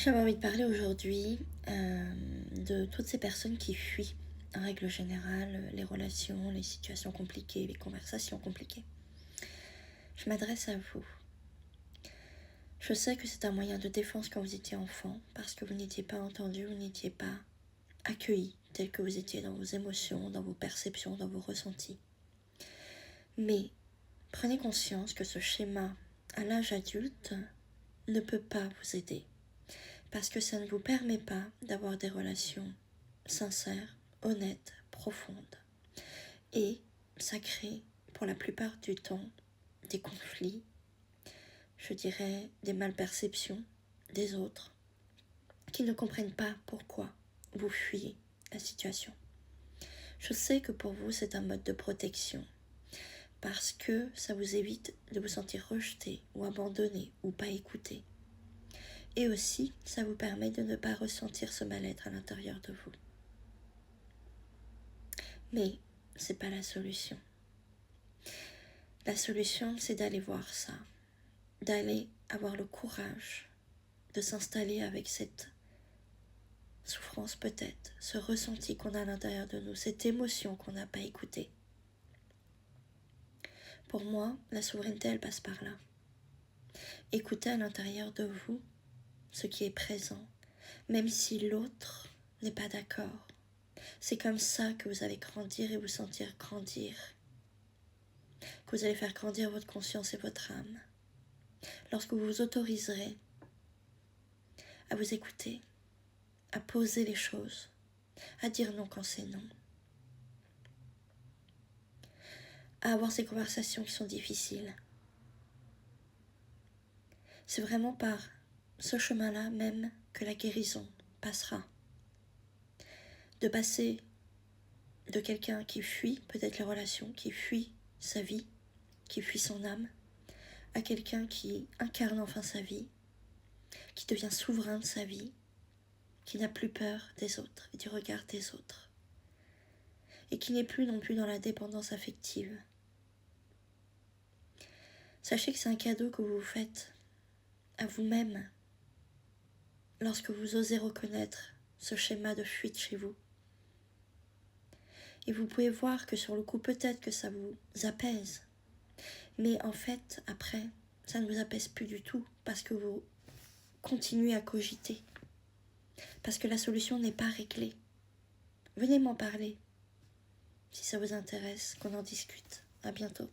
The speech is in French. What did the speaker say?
J'avais envie de parler aujourd'hui de toutes ces personnes qui fuient, en règle générale, les relations, les situations compliquées, les conversations compliquées. Je m'adresse à vous. Je sais que c'est un moyen de défense quand vous étiez enfant, parce que vous n'étiez pas entendu, vous n'étiez pas accueilli tel que vous étiez dans vos émotions, dans vos perceptions, dans vos ressentis. Mais prenez conscience que ce schéma, à l'âge adulte, ne peut pas vous aider. Parce que ça ne vous permet pas d'avoir des relations sincères, honnêtes, profondes. Et ça crée, pour la plupart du temps, des conflits, je dirais des malperceptions des autres, qui ne comprennent pas pourquoi vous fuyez la situation. Je sais que pour vous, c'est un mode de protection, parce que ça vous évite de vous sentir rejeté ou abandonné ou pas écouté. Et aussi, ça vous permet de ne pas ressentir ce mal-être à l'intérieur de vous. Mais ce n'est pas la solution. La solution, c'est d'aller voir ça, d'aller avoir le courage de s'installer avec cette souffrance peut-être, ce ressenti qu'on a à l'intérieur de nous, cette émotion qu'on n'a pas écoutée. Pour moi, la souveraineté, elle passe par là. Écoutez à l'intérieur de vous ce qui est présent, même si l'autre n'est pas d'accord. C'est comme ça que vous allez grandir et vous sentir grandir, que vous allez faire grandir votre conscience et votre âme. Lorsque vous vous autoriserez à vous écouter, à poser les choses, à dire non quand c'est non, à avoir ces conversations qui sont difficiles. C'est vraiment par ce chemin-là même que la guérison passera. De passer de quelqu'un qui fuit peut-être les relations, qui fuit sa vie, qui fuit son âme, à quelqu'un qui incarne enfin sa vie, qui devient souverain de sa vie, qui n'a plus peur des autres et du regard des autres, et qui n'est plus non plus dans la dépendance affective. Sachez que c'est un cadeau que vous vous faites à vous-même lorsque vous osez reconnaître ce schéma de fuite chez vous. Et vous pouvez voir que sur le coup, peut-être que ça vous apaise, mais en fait, après, ça ne vous apaise plus du tout parce que vous continuez à cogiter, parce que la solution n'est pas réglée. Venez m'en parler si ça vous intéresse, qu'on en discute. À bientôt.